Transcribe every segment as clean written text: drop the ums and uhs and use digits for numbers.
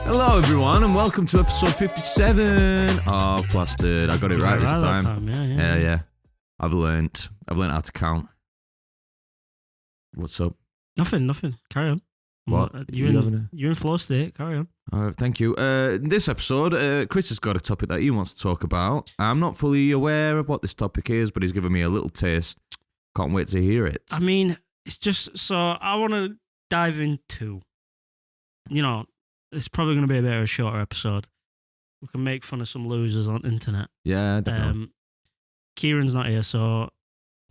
Hello, everyone, and welcome to episode 57 of Plastered. I got it right this time. Yeah. I've learnt how to count. What's up? Nothing. Carry on. What? You're in flow state. Carry on. Thank you. In this episode, Chris has got a topic that he wants to talk about. I'm not fully aware of what this topic is, but he's given me a little taste. Can't wait to hear it. I mean, it's just so I want to dive into, it's probably going to be a bit of a shorter episode. We can make fun of some losers on the internet. Yeah, definitely. Kieran's not here, so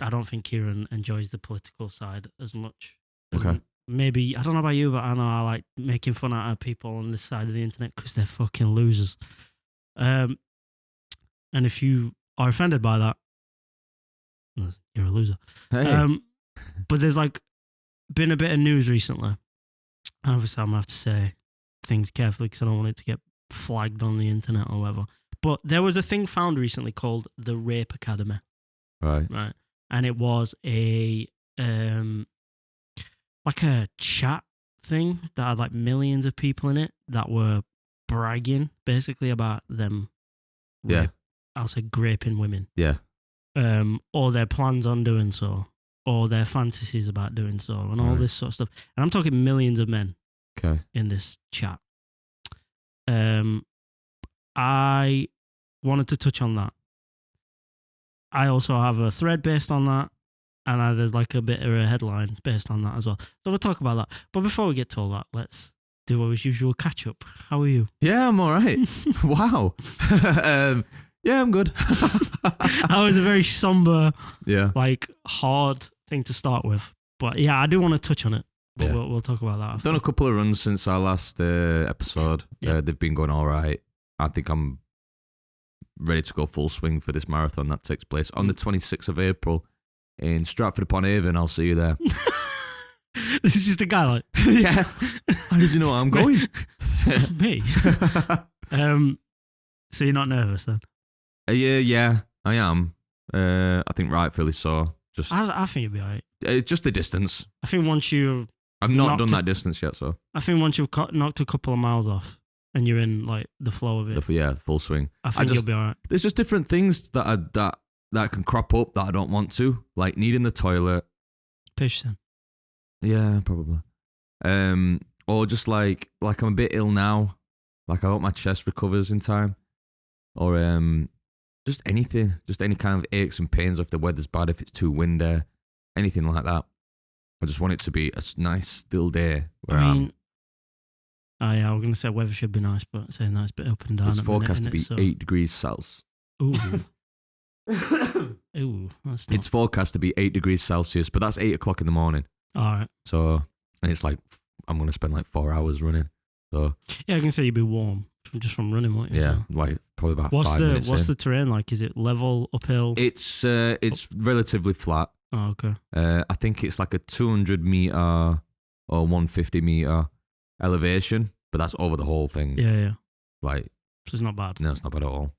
I don't think Kieran enjoys the political side as much. Okay. Maybe, I don't know about you, but I know I like making fun out of people on this side of the internet because they're fucking losers. And if you are offended by that, you're a loser. Hey. But there's been a bit of news recently. Obviously, I'm going to have to say things carefully because I don't want it to get flagged on the internet or whatever. But there was a thing found recently called the Rape Academy. Right. And it was a a chat thing that had millions of people in it that were bragging basically about them. Yeah. I'll say graping women. Yeah. Or their plans on doing so, or their fantasies about doing so, and all this sort of stuff. And I'm talking millions of men. Okay. In this chat. I wanted to touch on that. I also have a thread based on that, and there's a bit of a headline based on that as well. So we'll talk about that. But before we get to all that, let's do our usual catch up. How are you? Yeah, I'm all right. Wow. Yeah, I'm good. That was a very somber, hard thing to start with. But yeah, I do want to touch on it. But we'll talk about that after. I've done a couple of runs since our last episode. Yeah. They've been going all right. I think I'm ready to go full swing for this marathon that takes place on the 26th of April in Stratford-upon-Avon. I'll see you there. This is just a guy yeah. How did you know I'm going? Me? So you're not nervous then? Yeah, I am. I think rightfully so. I think you'll be alright. Just the distance. I think once you... I've not done that distance yet, so... I think once you've knocked a couple of miles off and you're in, the flow of it... full swing. I think you'll be alright. There's just different things that can crop up that I don't want to, like needing the toilet. Pish then. Yeah, probably. Or just I'm a bit ill now. I hope my chest recovers in time. Or just anything. Just any kind of aches and pains if the weather's bad, if it's too windy. Anything like that. I just want it to be a nice, still day. I was going to say weather should be nice, but it's a nice bit up and down. It's forecast to be 8 degrees Celsius. Ooh. Ooh, that's not... It's forecast to be 8 degrees Celsius, but that's 8 o'clock in the morning. All right. So, and it's I'm going to spend 4 hours running. So yeah, I can say you'd be warm from running, won't you? Yeah, probably about 5 minutes. What's the terrain like? Is it level, uphill? It's relatively flat. Oh, okay. I think it's a 200 meter or 150 meter elevation, but that's over the whole thing. Yeah. So it's not bad. No, it's not bad at all.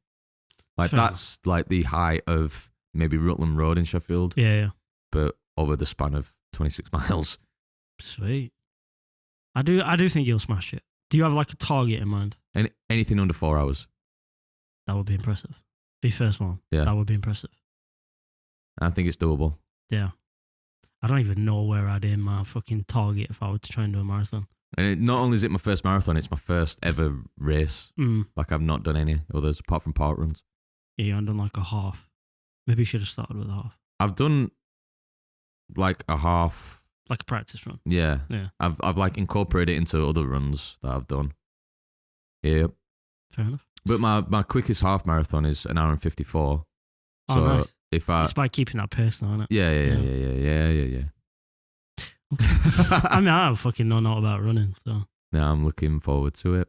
Fair that's enough. The height of maybe Rutland Road in Sheffield. Yeah. But over the span of 26 miles. Sweet. I do think you'll smash it. Do you have a target in mind? Anything under 4 hours. That would be impressive. The first one. Yeah. That would be impressive. I think it's doable. Yeah. I don't even know where I'd aim my fucking target if I were to try and do a marathon. And not only is it my first marathon, it's my first ever race. I've not done any others apart from park runs. Yeah, you haven't done a half. Maybe you should have started with a half. I've done a half. Like a practice run. Yeah. Yeah. I've incorporated it into other runs that I've done. Yep. Fair enough. But my quickest half marathon is 1 hour and 54. Oh, so nice. It's by keeping that pace though, isn't it? Yeah. Okay. I mean, I don't fucking know not about running, so. Yeah, I'm looking forward to it.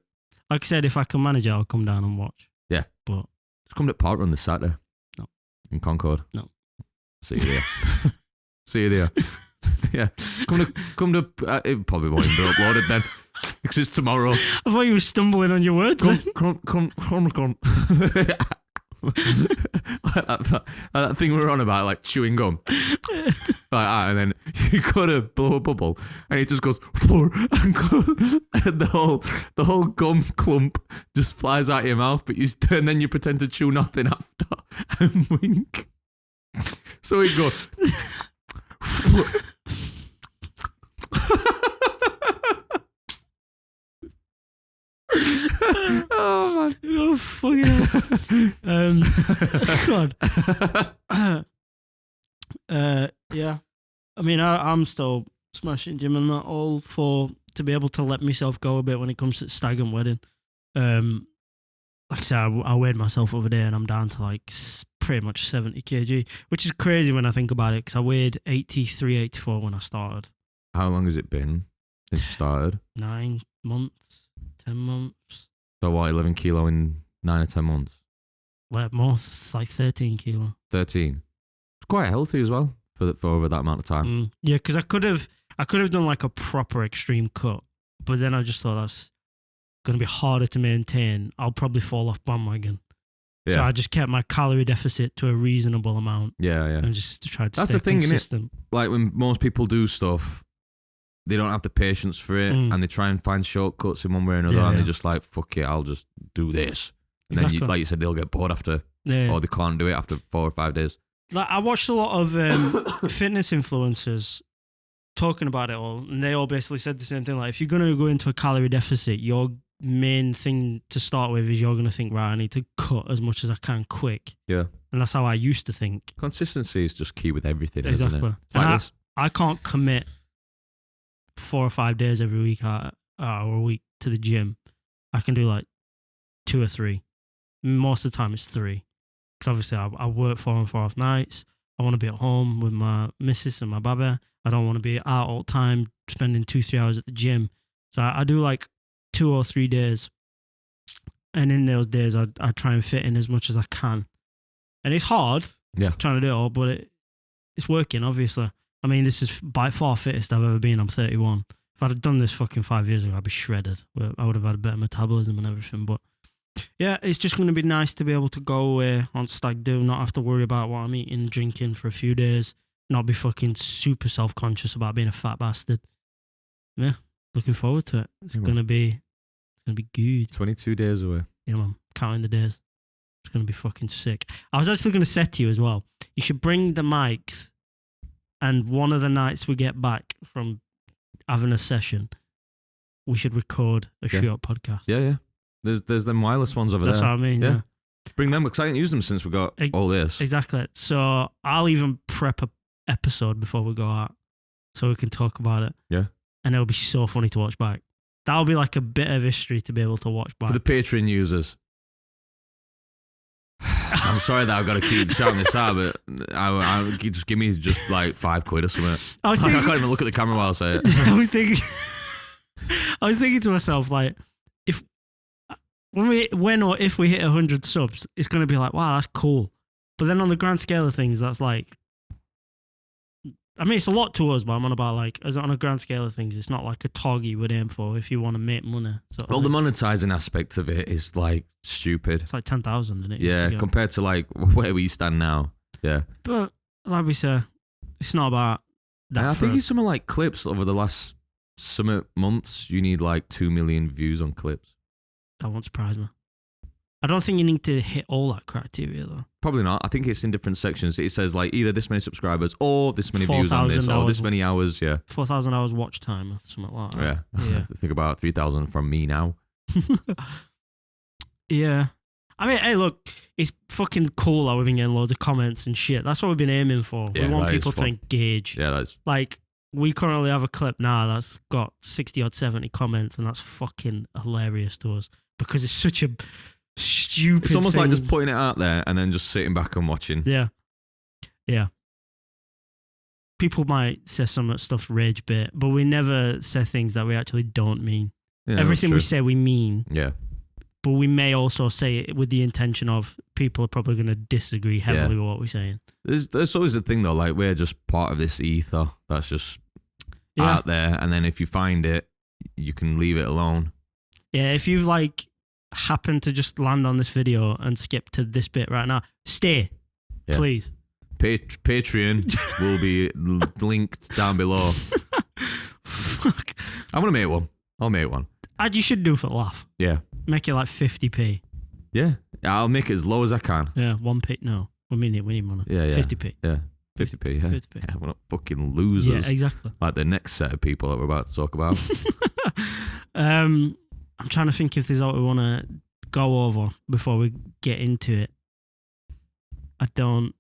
Like I said, if I can manage it, I'll come down and watch. Yeah. But just come to park run this Saturday. No. In Concord. No. See you there. See you there. Yeah. Come to it probably won't even be uploaded then. Because it's tomorrow. I thought you were stumbling on your words. Come. that thing we were on about, like chewing gum. Like that, and then you gotta blow a bubble, and it just goes, and the whole gum clump just flies out of your mouth, but and then you pretend to chew nothing after and wink. So it goes. Oh man! Oh fucking hell. God. Yeah. I mean, I'm still smashing gym and that, all for to be able to let myself go a bit when it comes to stag and wedding. Like I said, I weighed myself over there and I'm down to like pretty much 70 kg, which is crazy when I think about it because I weighed 83, 84 when I started. How long has it been since you started? 9 months, 10 months. So what, 11 kilo in 9 or 10 months? Like more, it's like 13 kilo. 13. It's quite healthy as well for over that amount of time. Yeah, because I could have done like a proper extreme cut, but then I just thought that's going to be harder to maintain. I'll probably fall off bandwagon. Yeah. So I just kept my calorie deficit to a reasonable amount. Yeah. And just tried to That's stay the thing, consistent. Innit? Like when most people do stuff, they don't have the patience for it, and they try and find shortcuts in one way or another, and they're just like, fuck it, I'll just do this. And then, like you said, they'll get bored after, or they can't do it after 4 or 5 days. Like I watched a lot of fitness influencers talking about it all, and they all basically said the same thing. Like, if you're going to go into a calorie deficit, your main thing to start with is you're going to think, right, I need to cut as much as I can quick. Yeah. And that's how I used to think. Consistency is just key with everything, exactly. Isn't it? And I can't commit 4 or 5 days every week or a week to the gym. I can do like 2 or 3. Most of the time it's 3. Because obviously I work 4 and 4 off nights. I want to be at home with my missus and my baba. I don't want to be out all the time spending 2-3 hours at the gym. So I do like 2 or 3 days. And in those days, I try and fit in as much as I can. And it's hard trying to do it all, but it's working, obviously. I mean, this is by far fittest I've ever been. I'm 31. If I'd have done this fucking 5 years ago, I'd be shredded. I would have had a better metabolism and everything. But yeah, it's just going to be nice to be able to go away on stag do, not have to worry about what I'm eating, drinking for a few days, not be fucking super self-conscious about being a fat bastard. Yeah, looking forward to it. It's going to be good. 22 days away. Yeah, man. Counting the days. It's going to be fucking sick. I was actually going to say to you as well, you should bring the mics, and one of the nights we get back from having a session, we should record a short podcast. Yeah. There's them wireless ones over there. That's what I mean, yeah. Bring them, because I haven't used them since we got all this. Exactly. So I'll even prep a episode before we go out so we can talk about it. Yeah. And it'll be so funny to watch back. That'll be like a bit of history to be able to watch back. For the Patreon users. I'm sorry that I've got to keep shouting this out, but I just give me just like £5 or something. I can't even look at the camera while I say it. I was thinking to myself, like, if we hit 100 subs, it's going to be like, wow, that's cool. But then on the grand scale of things, that's like, I mean, it's a lot to us, but I'm on about like, as on a grand scale of things, it's not like a target you would aim for if you want to make money. Well, the monetizing aspect of it is like stupid. It's like 10,000, isn't it? Yeah, compared to like where we stand now. Yeah. But like we say, it's not about that. And I think it's something like clips over the last summer months. You need like 2 million views on clips. That won't surprise me. I don't think you need to hit all that criteria though. Probably not. I think it's in different sections. It says like either this many subscribers or this many views on this or this many hours. Yeah. 4,000 hours watch time or something like that. Yeah. Think about 3,000 from me now. Yeah. I mean, hey, look, it's fucking cool that we've been getting loads of comments and shit. That's what we've been aiming for. Yeah, we want people to engage. Yeah, that's like, we currently have a clip now that's got 60 or 70 comments, and that's fucking hilarious to us because it's such a stupid It's almost thing. like just putting it out there and then just sitting back and watching. Yeah. People might say some stuff rage bait, but we never say things that we actually don't mean. Yeah, everything we say we mean. Yeah. But we may also say it with the intention of people are probably going to disagree heavily with what we're saying. There's always a thing though, like we're just part of this ether that's just out there, and then if you find it, you can leave it alone. Yeah, if you've like happen to just land on this video and skip to this bit right now, stay, Yeah. please. Patreon will be linked down below. Fuck. I'm gonna make one. I'll make one. You should do it for a laugh. Yeah. Make it like 50p. Yeah. I'll make it as low as I can. Yeah, 1p. No, we need money. Yeah. 50p. Yeah. 50p. Yeah. 50p. Yeah. We're not fucking losers. Yeah, exactly. Like the next set of people that we're about to talk about. I'm trying to think if there's what we want to go over before we get into it. I don't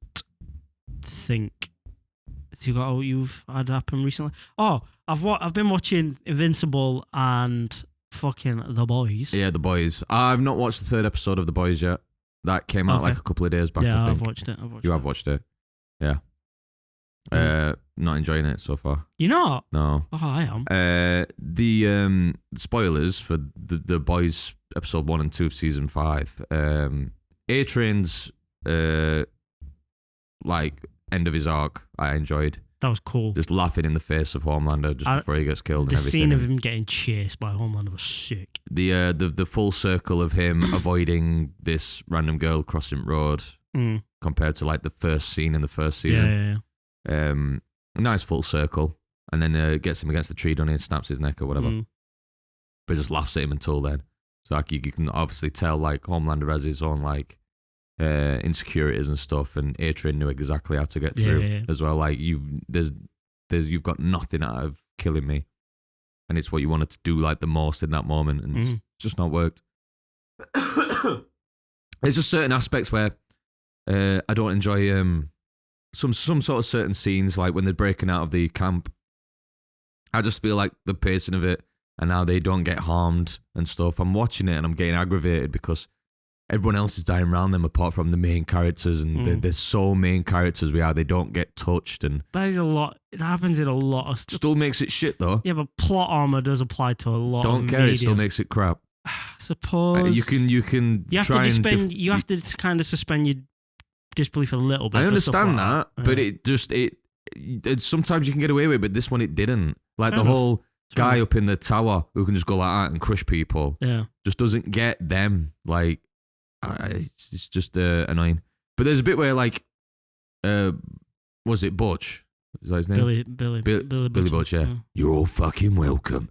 think. You got what you've had happen recently? Oh, I've been watching Invincible and fucking The Boys. Yeah, The Boys. I've not watched the 3rd episode of The Boys yet. That came out Okay. like a couple of days back. Yeah, I think. I've watched it. You have watched it. Yeah. Not enjoying it so far. You're not? No. Oh, I am. The spoilers for the Boys episode 1 and 2 of season 5. A-Train's like end of his arc, I enjoyed. That was cool. Just laughing in the face of Homelander just before he gets killed. The and everything. scene of him getting chased by Homelander was sick. The full circle of him avoiding this random girl crossing road compared to like the first scene in the first season. Yeah. A nice full circle, and then gets him against the tree, doesn't he, and snaps his neck or whatever. But just laughs at him until then. So like you can obviously tell like Homelander has his own like insecurities and stuff, and A-Train knew exactly how to get through as well. Like you've got nothing out of killing me, and it's what you wanted to do like the most in that moment, and it's just not worked. There's just certain aspects where I don't enjoy some sort of certain scenes, like when they're breaking out of the camp. I just feel like the pacing of it and how they don't get harmed and stuff. I'm watching it and I'm getting aggravated because everyone else is dying around them apart from the main characters, and they're so main characters they don't get touched, and that is a lot. It happens in a lot of stuff. Still makes it shit though. Yeah, but plot armor does apply to a lot. Don't of care. media. It still makes it crap. I suppose You can. You have try to and you have to kind of suspend your disbelief a little bit. I for stuff understand like that, but it sometimes you can get away with it, but this one it didn't. Like Fair the enough. whole guy up in the tower who can just go like that and crush people. Yeah. Just doesn't get them. Like it's just annoying. But there's a bit where like, was it Butch? Is that his name? Billy Butch. Yeah. You're all fucking welcome.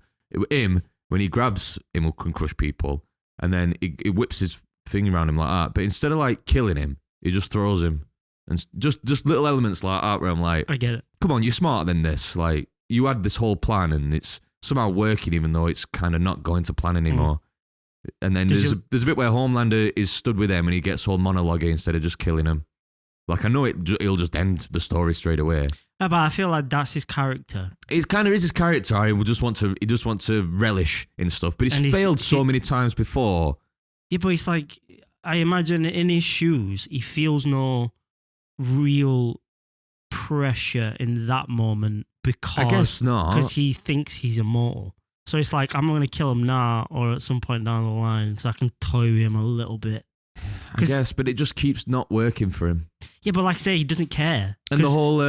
Him when he grabs him, can crush people, and then he whips his finger around him like that. But instead of like killing him, he just throws him, and just little elements like that where I'm like, I get it. Come on, you're smarter than this. Like you had this whole plan, and it's somehow working, even though it's kind of not going to plan anymore. And then there's a bit where Homelander is stood with him, and he gets all monologue instead of just killing him. Like I know he'll just end the story straight away. Yeah, but I feel like that's his character. It kind of is his character. He just want to relish in stuff, but he's failed so many times before. Yeah, but it's like I imagine in his shoes, he feels no real pressure in that moment because I guess not, because he thinks he's immortal. So it's like I'm going to kill him now or at some point down the line, so I can toy with him a little bit. I guess, but it just keeps not working for him. Yeah, but like I say, he doesn't care. And the whole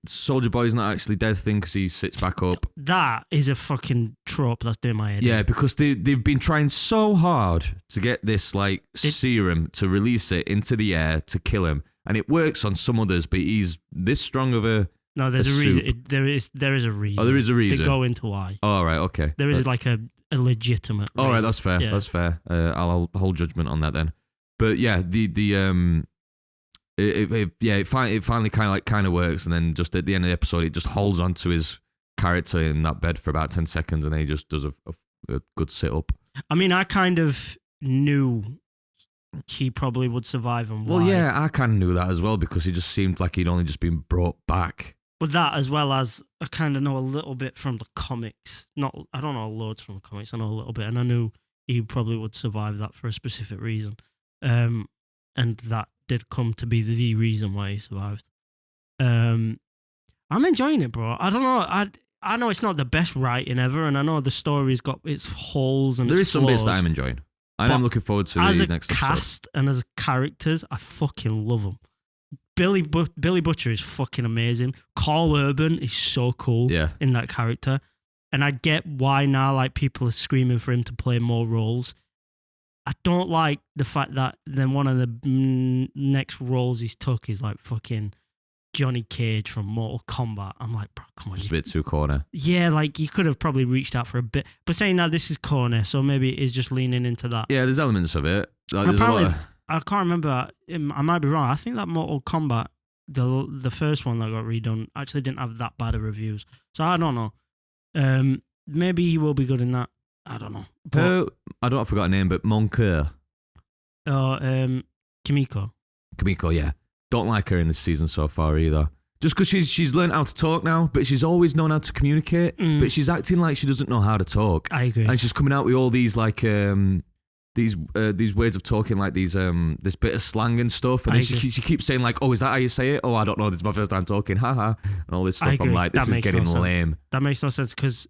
Soldier Boy's not actually dead thing because he sits back up. That is a fucking trope that's doing my head. Yeah, because they've been trying so hard to get this like serum to release it into the air to kill him, and it works on some others, but he's this strong of a. No, there's a reason. There is a reason. Oh, there is a reason. They go into why. Oh, right, okay. There is like a legitimate reason. All right, that's fair. Yeah. That's fair. I'll hold judgment on that then. But yeah, it finally kind of works, and then just at the end of the episode, it just holds on to his character in that bed for about 10 seconds, and then he just does a good sit up. I mean, I kind of knew he probably would survive and why. Well, yeah, I kind of knew that as well because he just seemed like he'd only just been brought back. But that, as well as I kind of know a little bit from the comics. I don't know loads from the comics. I know a little bit, and I knew he probably would survive that for a specific reason. And that did come to be the reason why he survived. I'm enjoying it, bro. I don't know. I know it's not the best writing ever, and I know the story's got its holes and there its is some bits flaws, that I'm enjoying. And I'm looking forward to the next episode. As a cast and as characters, I fucking love them. Billy Butcher is fucking amazing. Carl Urban is so cool in that character. And I get why now like people are screaming for him to play more roles. I don't like the fact that then one of the next roles he's took is like fucking Johnny Cage from Mortal Kombat. I'm like, bro, come on. Just a bit too corner. Yeah, like you could have probably reached out for a bit. But saying that this is corner, so maybe it is just leaning into that. Yeah, there's elements of it. Like, there's Apparently, a lot I can't remember. I might be wrong. I think that Mortal Kombat, the first one that got redone, actually didn't have that bad of reviews. So I don't know. Maybe he will be good in that. I don't know. But, I forgot her name, but Moncur. Kimiko. Kimiko, yeah. Don't like her in this season so far either. Just because she's learned how to talk now, but she's always known how to communicate. But she's acting like she doesn't know how to talk. I agree. And she's coming out with all these like these ways of talking, like these this bit of slang and stuff. And then she keeps saying like, "Oh, is that how you say it? Oh, I don't know. This is my first time talking. Haha." And all this stuff. I'm like, this is getting lame. That makes no sense because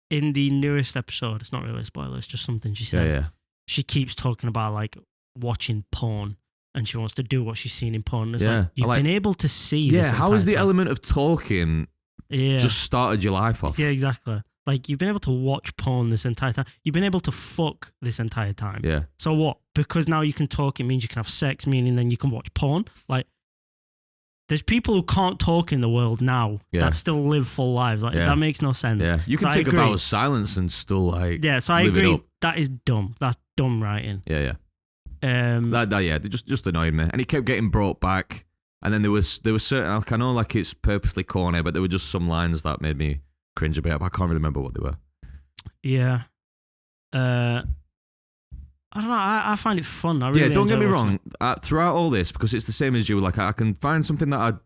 in the newest episode, it's not really a spoiler. It's just something she says. Yeah. She keeps talking about like watching porn. And she wants to do what she's seen in porn. It's like, you've been able to see this. Yeah, how is the element of talking just started your life off? Yeah, exactly. Like, you've been able to watch porn this entire time. You've been able to fuck this entire time. Yeah. So what? Because now you can talk, it means you can have sex, meaning then you can watch porn. Like, there's people who can't talk in the world now that still live full lives. Like, that makes no sense. Yeah, you can take a vow of silence and still, like, yeah, so I agree. That is dumb. That's dumb writing. Yeah. They just annoyed me, and it kept getting brought back. And then there was certain, like, I know like it's purposely corny, but there were just some lines that made me cringe a bit. I can't really remember what they were. Yeah, I don't know. I find it fun. I really don't get me wrong. Throughout all this, because it's the same as you. Like I can find something that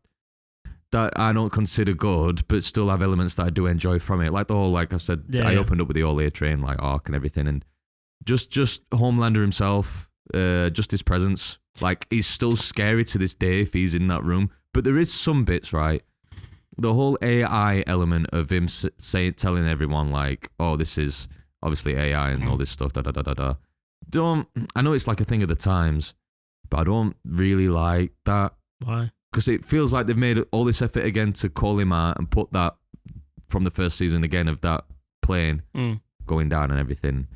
I don't consider good, but still have elements that I do enjoy from it. Like the whole, like I said, I opened up with the all A Train like arc and everything, and just Homelander himself. Just his presence, like he's still scary to this day if he's in that room. But there is some bits, right? The whole AI element of him telling everyone like, "Oh, this is obviously AI and all this stuff." I know it's like a thing of the times, but I don't really like that. Why? Because it feels like they've made all this effort again to call him out and put that from the first season again of that plane going down and everything.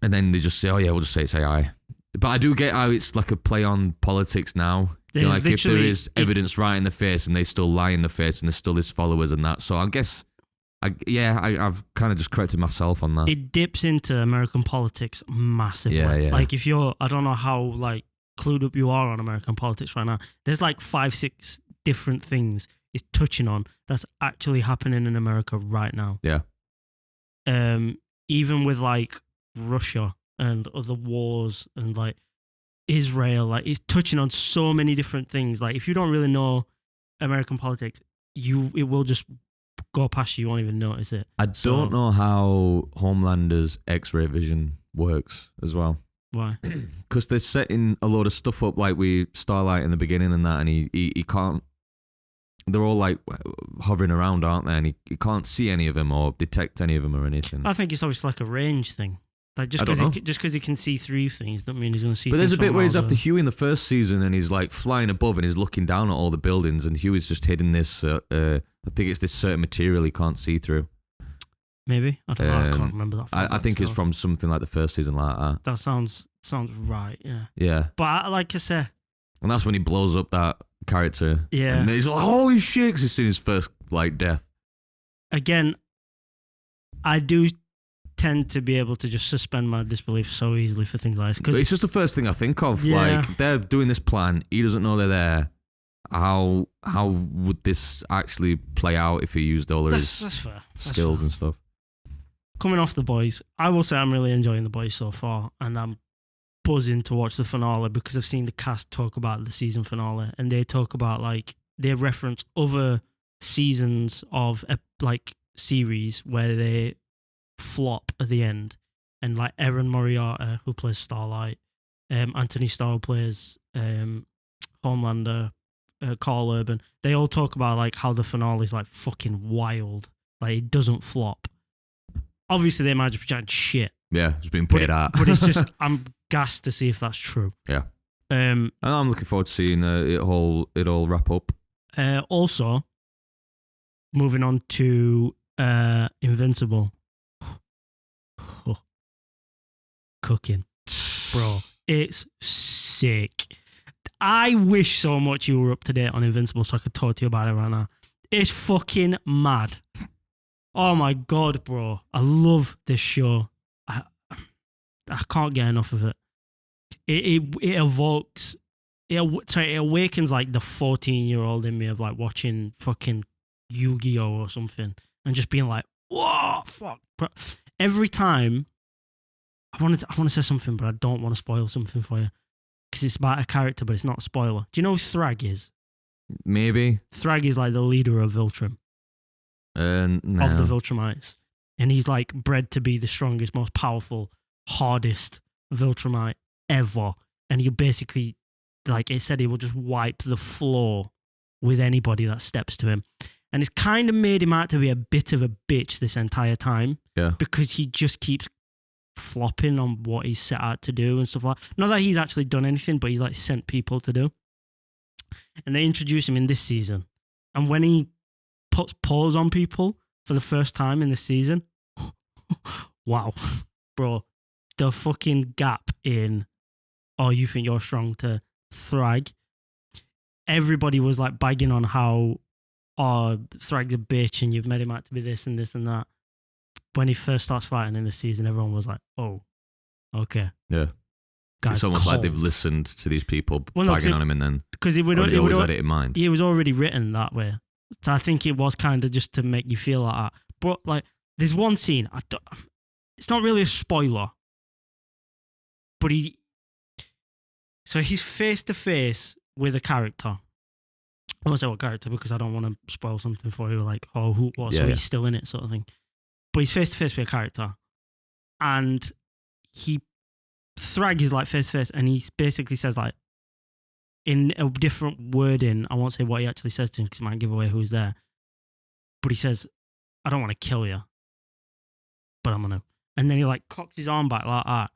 And then they just say, "Oh yeah, we'll just say it's AI." But I do get how it's like a play on politics now. Like if there is evidence right in the face and they still lie in the face and there's still his followers and that. So I guess, I've kind of just corrected myself on that. It dips into American politics massively. Yeah. Like if I don't know how like clued up you are on American politics right now. There's like 5-6 different things it's touching on that's actually happening in America right now. Yeah. Even with like Russia and other wars and like Israel, like it's touching on so many different things. Like if you don't really know American politics, it will just go past you. You won't even notice it. I don't know how Homelander's X-ray vision works as well. Why? Because they're setting a load of stuff up like with Starlight in the beginning and that, and he can't. They're all like hovering around, aren't they? And he can't see any of them or detect any of them or anything. I think it's obviously like a range thing. Like just because he can see through things, doesn't mean he's going to see. But there's a bit where he's after after Huey in the first season, and he's like flying above, and he's looking down at all the buildings, and Huey's just hidden this. I think it's this certain material he can't see through. Maybe I don't know. I can't remember that. I think it's from something like the first season, like that. That sounds right. Yeah. Yeah. But like I said, and that's when he blows up that character. Yeah. And he's like, "Holy shit!" 'Cause he's seen his first like death. Again, I do tend to be able to just suspend my disbelief so easily for things like this. Because it's just the first thing I think of. Yeah. Like they're doing this plan. He doesn't know they're there. How would this actually play out if he used all of his skills and stuff? Coming off The Boys, I will say I'm really enjoying The Boys so far, and I'm buzzing to watch the finale because I've seen the cast talk about the season finale, and they talk about like they reference other seasons of like series where they flop at the end, and like Erin Moriarty, who plays Starlight, Anthony Starr plays Homelander, Carl Urban, they all talk about like how the finale is like fucking wild, like it doesn't flop. Obviously they might just be chatting shit, it's been paid out, but it's just I'm gassed to see if that's true. And I'm looking forward to seeing it all wrap up. Also moving on to Invincible. cooking, bro. It's sick. I wish so much you were up to date on Invincible so I could talk to you about it right now. It's fucking mad. Oh my God, bro. I love this show. I can't get enough of it. It evokes, it awakens like the 14-year-old in me of like watching fucking Yu-Gi-Oh or something and just being like, whoa, fuck. Bro. Every time, I want to say something, but I don't want to spoil something for you because it's about a character, but it's not a spoiler. Do you know who Thrag is? Maybe. Thrag is like the leader of Viltrum. No. Of the Viltrumites. And he's like bred to be the strongest, most powerful, hardest Viltrumite ever. And he basically, like it said, he will just wipe the floor with anybody that steps to him. And it's kind of made him out to be a bit of a bitch this entire time. Yeah. Because he just keeps flopping on what he's set out to do and stuff like that. Not that he's actually done anything, but he's like sent people to do. And they introduce him in this season. And when he puts paws on people for the first time in this season, wow, bro, the fucking gap in, oh, you think you're strong to Thrag. Everybody was like bagging on how, oh, Thrag's a bitch and you've made him out to be this and this and that. When he first starts fighting in this season, everyone was like, oh, okay. Yeah. Guy's it's almost cold. like they've listened to these people Well, no, bagging on him and then because it always had it in mind. It was already written that way. So I think it was kind of just to make you feel like that. But like, there's one scene, it's not really a spoiler, but he's face to face with a character. I won't say what character because I don't want to spoil something for you, like, oh, who, what, so he's still in it, sort of thing. But he's face to face with a character. And Thrag is like face to face, and he basically says, like, in a different wording, I won't say what he actually says to him because it might give away who's there. But he says, I don't want to kill you, but I'm going to. And then he like cocks his arm back like that.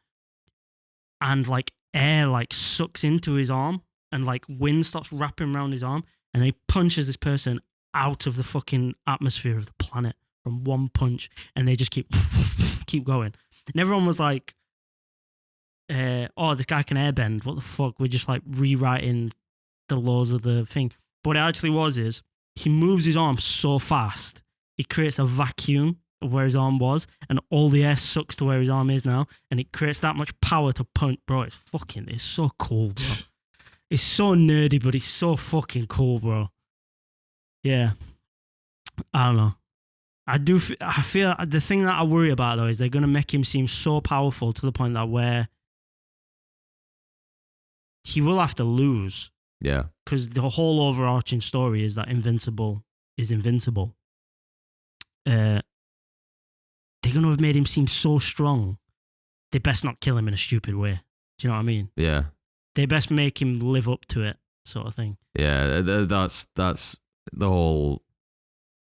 And like air like sucks into his arm and like wind starts wrapping around his arm. And he punches this person out of the fucking atmosphere of the planet from one punch. And they just keep going. And everyone was like, oh, this guy can airbend. What the fuck? We're just like rewriting the laws of the thing. But what it actually is he moves his arm so fast, he creates a vacuum of where his arm was, and all the air sucks to where his arm is now, and it creates that much power to punch. Bro, it's so cool, bro. It's so nerdy, but it's so fucking cool, bro. Yeah. I don't know. I feel the thing that I worry about, though, is they're going to make him seem so powerful to the point that where he will have to lose. Yeah. Because the whole overarching story is that Invincible is invincible. They're going to have made him seem so strong. They best not kill him in a stupid way. Do you know what I mean? Yeah. They best make him live up to it, sort of thing. Yeah, that's the whole...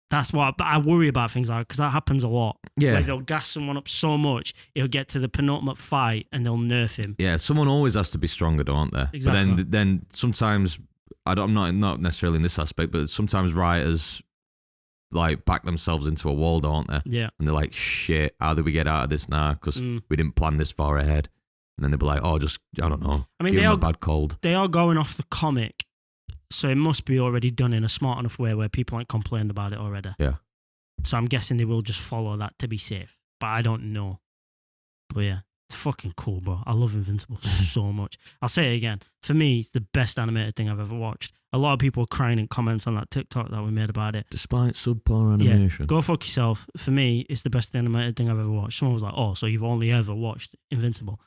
That's what I worry about things like, because that happens a lot. Yeah. Like they'll gas someone up so much, it'll get to the penultimate fight and they'll nerf him. Yeah, someone always has to be stronger, don't they? Exactly. But then sometimes, I'm not necessarily in this aspect, but sometimes writers like back themselves into a wall, don't they? Yeah. And they're like, shit, how do we get out of this now? Because we didn't plan this far ahead. And then they'll be like, oh, just, I don't know. I mean, give them a bad cold. They are going off the comic, so it must be already done in a smart enough way where people ain't complained about it already. Yeah. So I'm guessing they will just follow that to be safe. But I don't know. But yeah, it's fucking cool, bro. I love Invincible so much. I'll say it again. For me, it's the best animated thing I've ever watched. A lot of people were crying in comments on that TikTok that we made about it. Despite subpar animation. Yeah, go fuck yourself. For me, it's the best animated thing I've ever watched. Someone was like, oh, so you've only ever watched Invincible.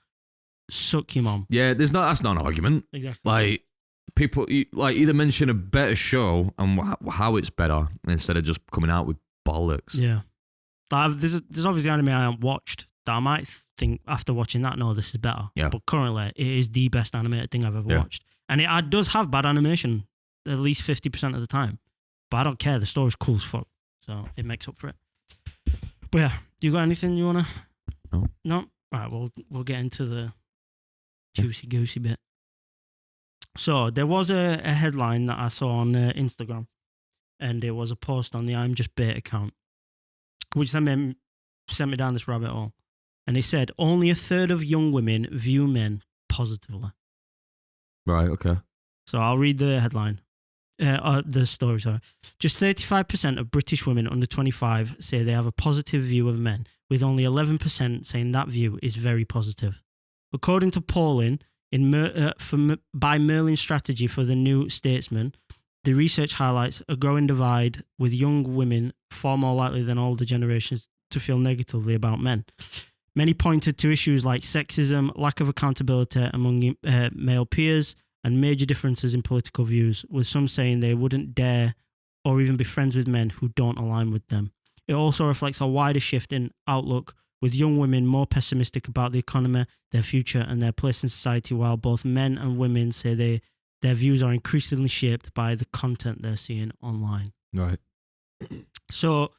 Suck your mom. Yeah, that's not an argument. Exactly. Like, people like either mention a better show and how it's better instead of just coming out with bollocks. Yeah. There's obviously anime I haven't watched that I might think after watching that, no, this is better. Yeah. But currently, it is the best animated thing I've ever watched. And it does have bad animation at least 50% of the time. But I don't care. The story's cool as fuck. So it makes up for it. But yeah, you got anything you want to? No. No? All right, we'll get into the juicy goosey bit. So there was a headline that I saw on Instagram, and it was a post on the I'm Just Bait account, which then sent me down this rabbit hole. And they said only a third of young women view men positively. Right. Okay. So I'll read the headline. The story, sorry. Just 35% of British women under 25 say they have a positive view of men, with only 11% saying that view is very positive. According to polling by Merlin Strategy for the New Statesman, the research highlights a growing divide, with young women far more likely than older generations to feel negatively about men. Many pointed to issues like sexism, lack of accountability among male peers, and major differences in political views, with some saying they wouldn't dare or even be friends with men who don't align with them. It also reflects a wider shift in outlook, with young women more pessimistic about the economy, their future, and their place in society, while both men and women say their views are increasingly shaped by the content they're seeing online. Right. So,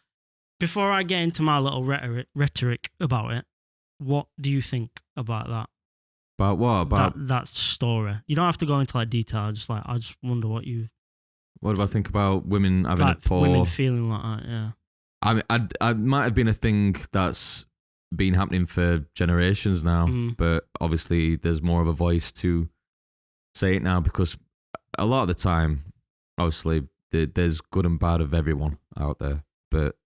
before I get into my little rhetoric about it, what do you think about that? About what? About that story. You don't have to go into like detail. I just wonder what you. what do I think about women having Like a poor? women feeling like that. Yeah. I mean, I might have been a thing that's been happening for generations now, but obviously there's more of a voice to say it now, because a lot of the time, obviously, there's good and bad of everyone out there, but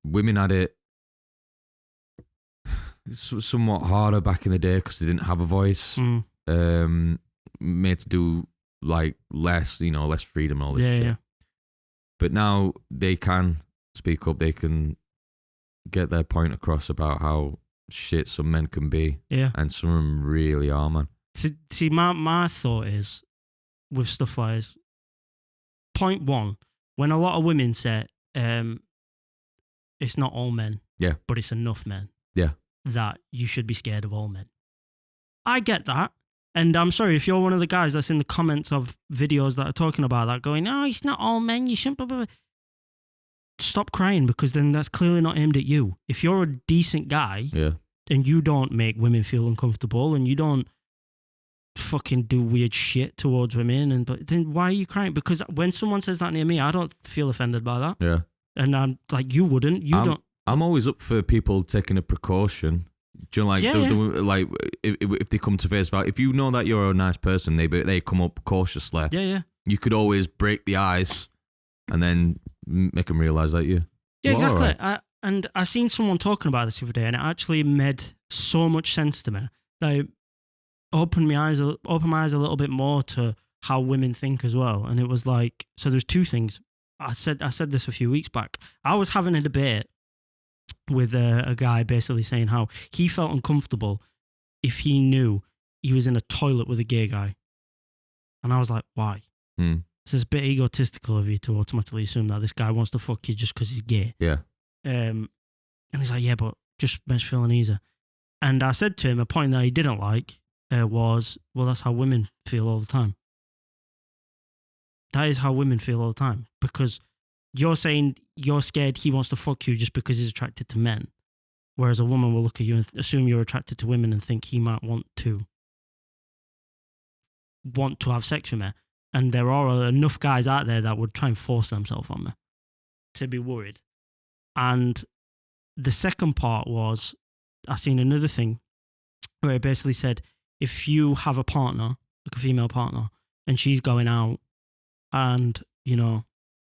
women had it somewhat harder back in the day because they didn't have a voice. Made to do like less freedom and all this shit. Yeah. But now they can speak up. They can get their point across about how shit some men can be. Yeah. And some of them really are, man. See, my thought is with stuff like this. Point one, when a lot of women say, it's not all men, but it's enough men. Yeah. That you should be scared of all men. I get that. And I'm sorry if you're one of the guys that's in the comments of videos that are talking about that, going, "Oh, it's not all men, you shouldn't." Blah, blah, blah." Stop crying, because then that's clearly not aimed at you. If you're a decent guy, and you don't make women feel uncomfortable, and you don't fucking do weird shit towards women, but then why are you crying? Because when someone says that near me, I don't feel offended by that. Yeah. And I'm like, you wouldn't. Don't. I'm always up for people taking a precaution. Do you know, like, if they come to face value, if you know that you're a nice person, they come up cautiously. Yeah. You could always break the ice, and then make them realize that you. Yeah, exactly. Right. I seen someone talking about this the other day, and it actually made so much sense to me. Like, opened my eyes a little bit more to how women think as well. And it was like, so there's two things. I said this a few weeks back. I was having a debate with a guy basically saying how he felt uncomfortable if he knew he was in a toilet with a gay guy. And I was like, why? It's a bit egotistical of you to automatically assume that this guy wants to fuck you just because he's gay. Yeah. And he's like, yeah, but just makes feeling easier. And I said to him, a point that he didn't like was, well, that's how women feel all the time. That is how women feel all the time. Because you're saying you're scared he wants to fuck you just because he's attracted to men. Whereas a woman will look at you and assume you're attracted to women and think he might want to have sex with me. And there are enough guys out there that would try and force themselves on me to be worried. And the second part was, I seen another thing where it basically said, if you have a partner, like a female partner, and she's going out and,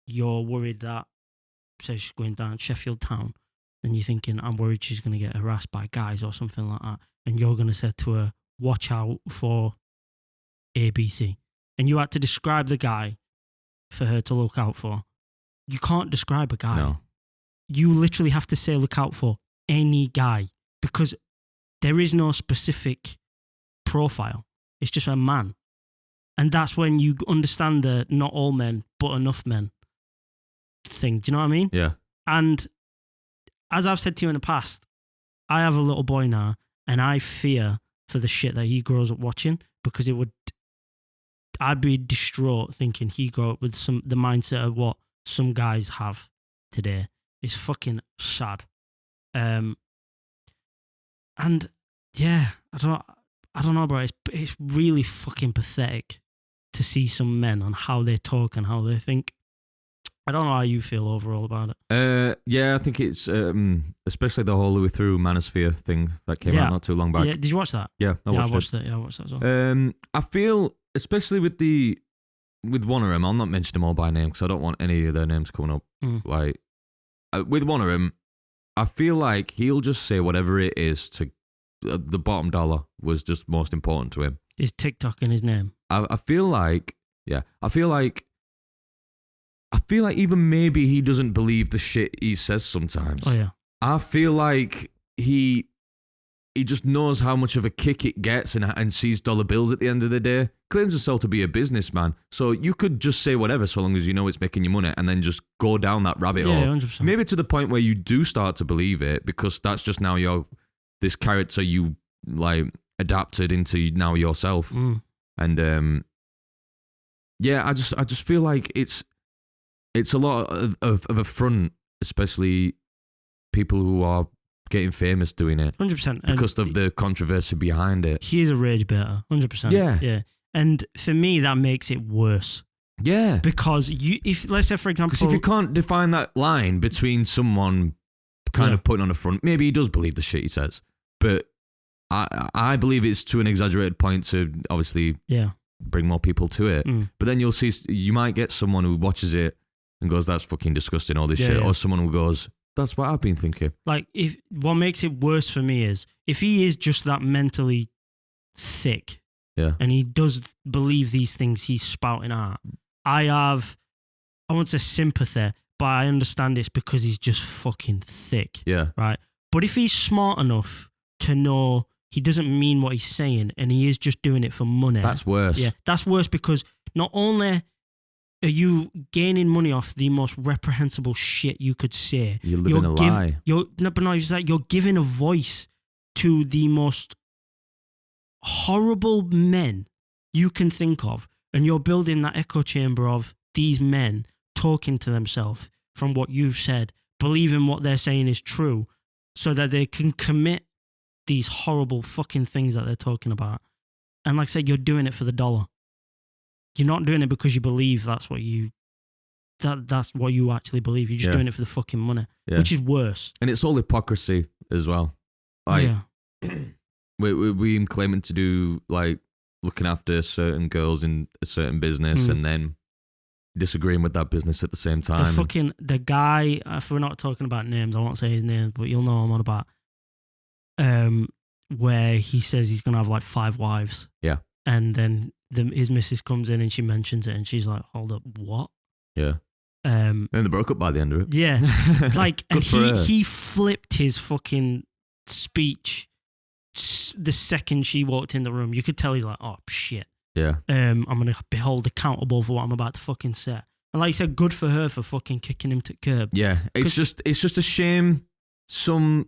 you're worried that, say she's going down Sheffield Town, and you're thinking, I'm worried she's going to get harassed by guys or something like that. And you're going to say to her, watch out for ABC. And you had to describe the guy for her to look out for. You can't describe a guy. No. You literally have to say look out for any guy, because there is no specific profile. It's just a man. And that's when you understand the not all men, but enough men thing. Do you know what I mean? Yeah. And as I've said to you in the past, I have a little boy now, and I fear for the shit that he grows up watching, because I'd be distraught thinking he grew up with the mindset of what some guys have today. It's fucking sad. And yeah, I don't know, bro. It's really fucking pathetic to see some men on how they talk and how they think. I don't know how you feel overall about it. Yeah, I think it's especially the whole Louis Theroux Manosphere thing that came Yeah. out not too long back. Yeah, did you watch that? Yeah, I I watched watched it. Yeah, I watched that as well. it. I feel, especially with one of them, I'll not mention them all by name because I don't want any of their names coming up. Mm. Like with one of them, I feel like he'll just say whatever it is to the bottom dollar was just most important to him. His TikTok in his name. I feel like, yeah, I feel like even maybe he doesn't believe the shit he says sometimes. Oh yeah. I feel like he just knows how much of a kick it gets and sees dollar bills at the end of the day. Claims himself to be a businessman. So you could just say whatever so long as you know it's making you money and then just go down that rabbit Yeah, hole. 100%. Maybe to the point where you do start to believe it because that's just now this character you like adapted into now yourself. Mm. And yeah, I just feel like it's a lot of a front, especially people who are getting famous doing it 100%. because of the controversy behind it. He is a rage baiter. 100%. Yeah. Yeah. And for me, that makes it worse Yeah, because if let's say for example, because if you can't define that line between someone kind Yeah. of putting on a front, maybe he does believe the shit he says, but I believe it's to an exaggerated point to obviously yeah, bring more people to it. Mm. But then you might get someone who watches it and goes, "That's fucking disgusting," all this Yeah, shit, yeah. or someone who goes, "That's what I've been thinking." like if what makes it worse for me is if he is just that mentally thick, Yeah. and he does believe these things he's spouting out. I won't say sympathy, but I understand it's because he's just fucking thick, Yeah, right? But if he's smart enough to know he doesn't mean what he's saying and he is just doing it for money, that's worse. yeah, that's worse because not only are you gaining money off the most reprehensible shit you could say, You're living a lie. you're giving a voice to the most horrible men you can think of, and you're building that echo chamber of these men talking to themselves from what you've said, believing what they're saying is true, so that they can commit these horrible fucking things that they're talking about. And like I said, you're doing it for the dollar. You're not doing it because you believe that's what you actually believe. You're just Yeah. doing it for the fucking money, Yeah. which is worse. And it's all hypocrisy as well. Like, Yeah. we him claiming to do like looking after certain girls in a certain business Mm. and then disagreeing with that business at the same time. The guy, if we're not talking about names, I won't say his name, but you'll know what I'm on about. Where he says he's gonna have like 5 wives. Yeah. And then his missus comes in and she mentions it and she's like, "Hold up, what?" Yeah. Um, And they broke up by the end of it. yeah. Like, and Good for her. he flipped his fucking speech the second she walked in the room. You could tell he's like, "Oh shit, Yeah. I'm gonna be held accountable for what I'm about to fucking say." And like you said, good for her for fucking kicking him to the curb. Yeah. It's just a shame some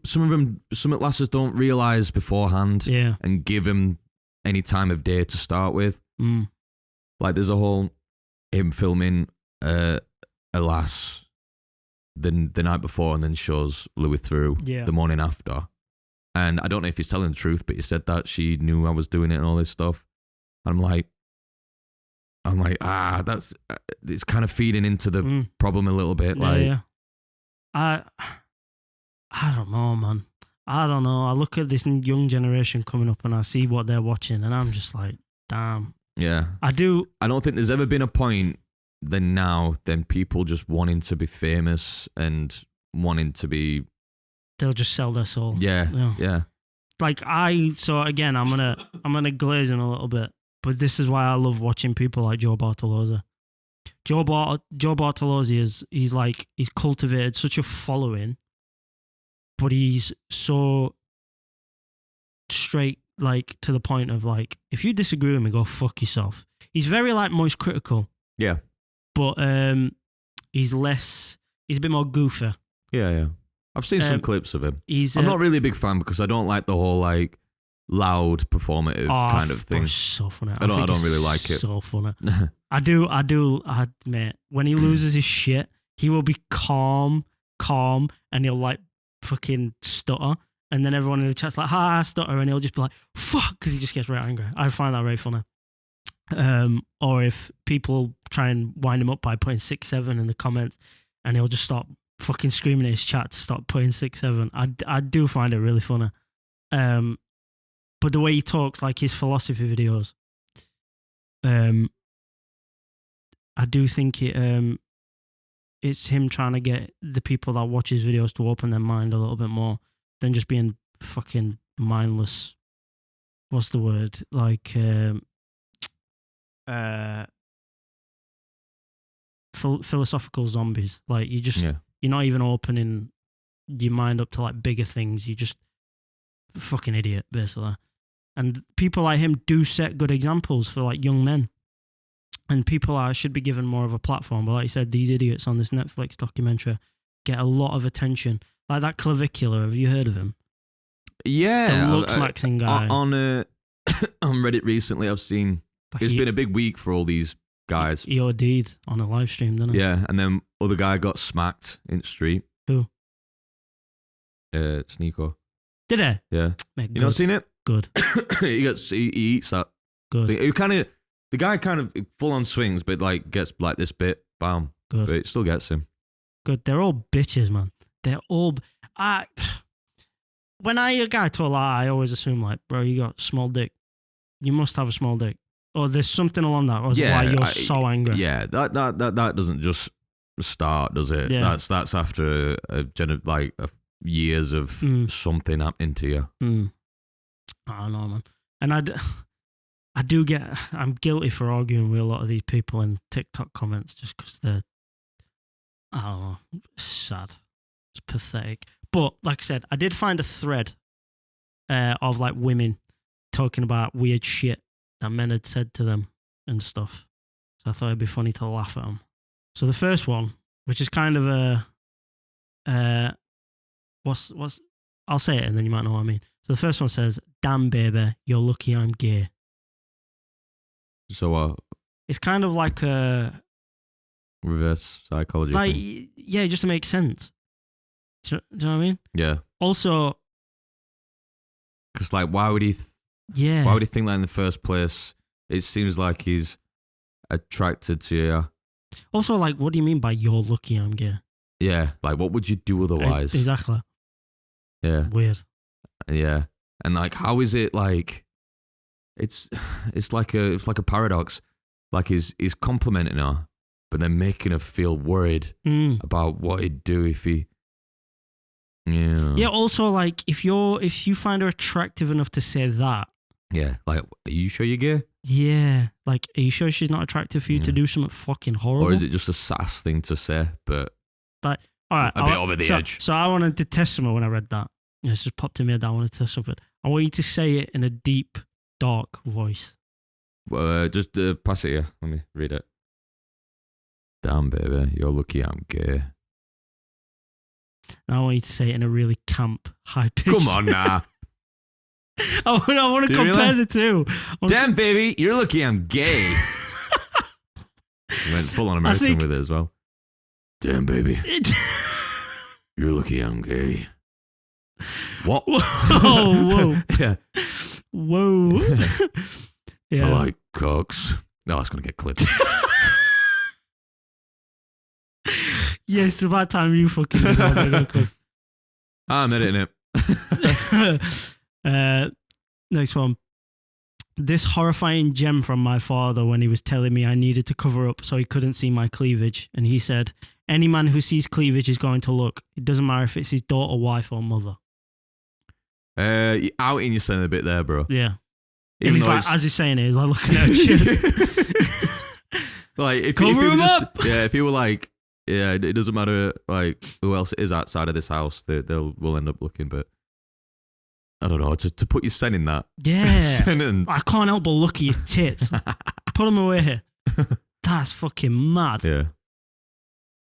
lasses don't realise beforehand Yeah. and give him any time of day to start with. Mm. Like there's a whole him filming a lass the night before and then shows Louis Theroux Yeah. the morning after. And I don't know if he's telling the truth, but he said that she knew I was doing it and all this stuff. And I'm like, that's it's kind of feeding into the Mm. problem a little bit. Like, Yeah. I don't know, man. I don't know. I look at this young generation coming up and I see what they're watching and I'm just like, damn. yeah. I do. I don't think there's ever been a point then people just wanting to be famous and wanting to be, They'll just sell their soul. yeah. Like so again, I'm gonna glaze in a little bit, but this is why I love watching people like Joe Bartolozzi. Joe Bartolozzi he's cultivated such a following, but he's so straight, like to the point of like, if you disagree with me, go fuck yourself. He's very like Moist critical, Yeah. but he's a bit more goofy. Yeah. I've seen some clips of him. He's I'm not really a big fan because I don't like the whole like loud performative kind of thing. It's so funny. I don't think really it's like it. So funny. I admit, when he loses his shit, he will be calm, and he'll like fucking stutter. And then everyone in the chat's like, "Ha, stutter," and he'll just be like, "Fuck," because he just gets right angry. I find that very funny. Or if people try and wind him up by putting 6-7 in the comments, and he'll just start fucking screaming at his chat to stop putting 6-7. I do find it really funny. But the way he talks, like his philosophy videos, I do think it's him trying to get the people that watch his videos to open their mind a little bit more than just being fucking mindless. What's the word? Like, philosophical zombies. Like, you're not even opening your mind up to like bigger things. You just fucking idiot, basically. And people like him do set good examples for like young men. And people should be given more of a platform. But like you said, these idiots on this Netflix documentary get a lot of attention. Like that Clavicular, have you heard of him? Yeah. The looks maxing guy. On Reddit recently, I've seen Like it's been a big week for all these guys. He OD'd on a live stream, didn't he? Yeah, and then other guy got smacked in the street. Who? Sneeko. Did he? Yeah. Mate, You not seen it? Good. he eats that. Good. The guy kind of full on swings, but like gets like this bit, bam. Good. But it still gets him. Good. They're all bitches, man. They're all. When I hear a guy talk like, I always assume like, bro, you got small dick. You must have a small dick. Or there's something along that. Or is it why you're so angry? Yeah, that doesn't just start, does it? Yeah. That's after years of something happening to you. I don't know, man. And I'm guilty for arguing with a lot of these people in TikTok comments just because they're, I don't know, sad. It's pathetic. But like I said, I did find a thread of like women talking about weird shit that men had said to them and stuff. So I thought it'd be funny to laugh at them. So the first one, which is kind of a, I'll say it and then you might know what I mean. So the first one says, "Damn baby, you're lucky I'm gay." So it's kind of like a reverse psychology. like thing. Yeah, just to make sense. Do you know what I mean? Yeah. Also, because like, why would he think that in the first place? It seems like he's attracted to you. Also, like, what do you mean by "you're lucky I'm gay"? Yeah, like, what would you do otherwise? Exactly. Yeah. Weird. Yeah, and like, how is it like? It's like a paradox. Like he's complimenting her, but then making her feel worried about what he'd do if he. Yeah. Yeah. Also, like, if you find her attractive enough to say that. Yeah. Like, are you sure you're gay? Yeah. Like, are you sure she's not attractive for you to do something fucking horrible? Or is it just a sass thing to say, but like, all right, a bit over the edge? So I wanted to test something when I read that. It's just popped in my head. I wanted to test something. I want you to say it in a deep, dark voice. Just pass it here. Let me read it. Damn, baby, you're lucky I'm gay. Now I want you to say it in a really camp, high pitch. Come on now. I want to compare the two. Damn, baby, you're lucky I'm gay. He went full on American with it as well. Damn, baby, you're lucky I'm gay. What? Whoa. Yeah. Whoa. Yeah. I like cocks. No, it's going to get clipped. Yes, it's about time you fucking did that. I'm editing it. Next one. This horrifying gem from my father when he was telling me I needed to cover up so he couldn't see my cleavage. And he said, "Any man who sees cleavage is going to look. It doesn't matter if it's his daughter, wife, or mother." You're outing yourself a bit there, bro. Yeah. And he's like, as he's saying it, he's like looking at his chest. Like, if cover you him just, up. Yeah, if you were like, yeah, it doesn't matter like who else it is outside of this house, we'll end up looking. But I don't know, to put your sen in that sentence. I can't help but look at your tits. Put them away. That's fucking mad. Yeah.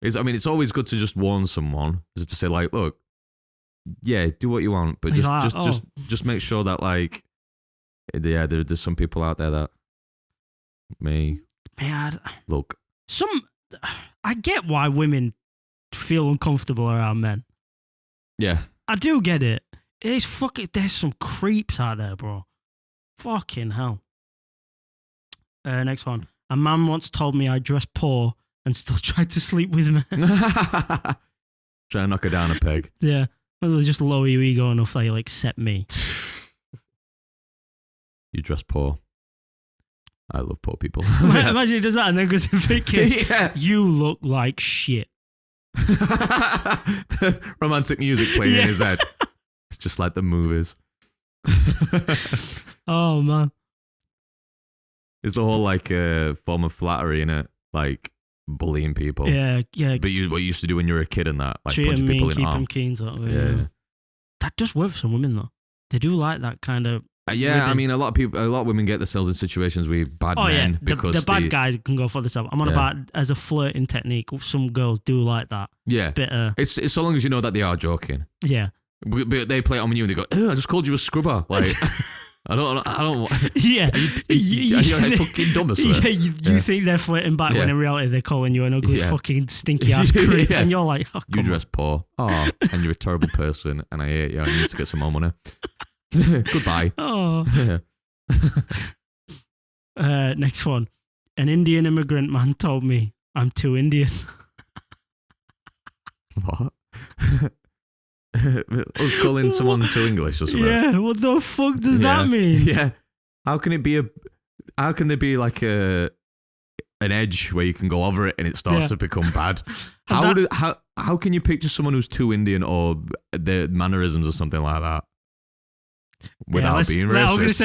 It's always good to just warn someone, is to say like, look, yeah, do what you want, but just make sure that like, yeah, there's some people out there that may look. I get why women feel uncomfortable around men. Yeah. I do get it. There's some creeps out there, bro. Fucking hell. Next one. A man once told me I dress poor and still tried to sleep with me. Trying to knock her down a peg. Yeah. Well, just lower your ego enough that you'll accept me. You dress poor. I love poor people. Imagine he does that and then goes to fake kiss. Yeah. You look like shit. Romantic music playing in his head. It's just like the movies. Oh, man. It's the whole like form of flattery in it, like bullying people. Yeah. But what you used to do when you were a kid and that, like Treat punch them mean, people in keep the arm. them keen. Sort of, Yeah. That does work for some women, though. They do like that kind of... Yeah, I mean, a lot of women get themselves in situations with bad men because the bad guys can go for themselves. I'm on about as a flirting technique. Some girls do like that. Yeah, it's so long as you know that they are joking. Yeah, but they play it on you and they go, "I just called you a scrubber." Like, I don't. Yeah, Are you like fucking dumb or something? Yeah, you think they're flirting back when in reality they're calling you an ugly fucking stinky ass creep, and you're like, oh, you dress poor, and you're a terrible person, and I hate you. I need to get some more money. Goodbye. Oh. Next one. An Indian immigrant man told me I'm too Indian. What? Us calling someone too English or something? Yeah, what the fuck does that mean? Yeah. How can there be like an edge where you can go over it and it starts to become bad? How can you picture someone who's too Indian or their mannerisms or something like that? Without being racist.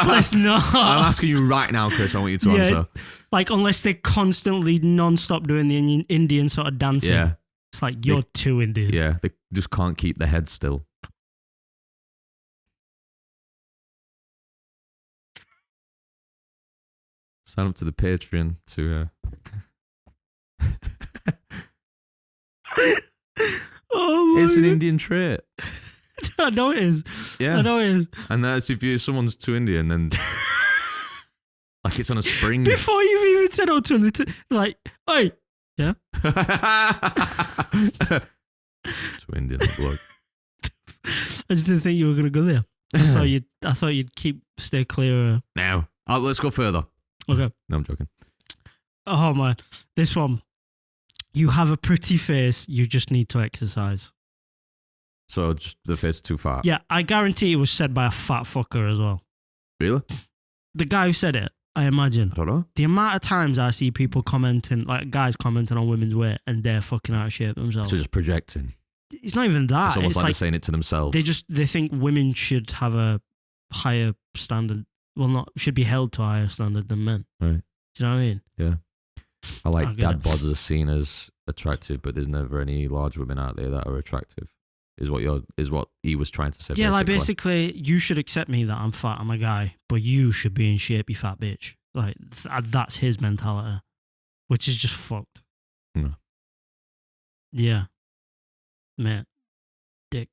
Let's not. I'm asking you right now, Chris. I want you to answer. Like, unless they're constantly non-stop doing the Indian sort of dancing. Yeah. It's like, you're too Indian. Yeah, they just can't keep their head still. Sign up to the Patreon to... It's an Indian trait. I know it is. Yeah. I know it is. And that's if someone's too Indian, then like it's on a spring. Before you've even said to them, they're like, hey, yeah. Too Indian, look. I just didn't think you were gonna go there. I thought you'd stay clear. Now, let's go further. Okay. No, I'm joking. Oh man, this one. You have a pretty face. You just need to exercise. So just the face is too fat. Yeah, I guarantee it was said by a fat fucker as well. Really? The guy who said it, I imagine. I don't know. The amount of times I see people commenting, like guys commenting on women's weight, and they're fucking out of shape themselves. So just projecting. It's not even that. It's almost like they're saying it to themselves. They think women should have a higher standard. Well, should be held to a higher standard than men. Right. Do you know what I mean? Yeah. I like dad bods are seen as attractive, but there's never any large women out there that are attractive. Is what he was trying to say. Yeah, like basically, you should accept me that I'm fat, I'm a guy, but you should be in shape, you fat bitch. Like that's his mentality, which is just fucked. No. Yeah, man, dick.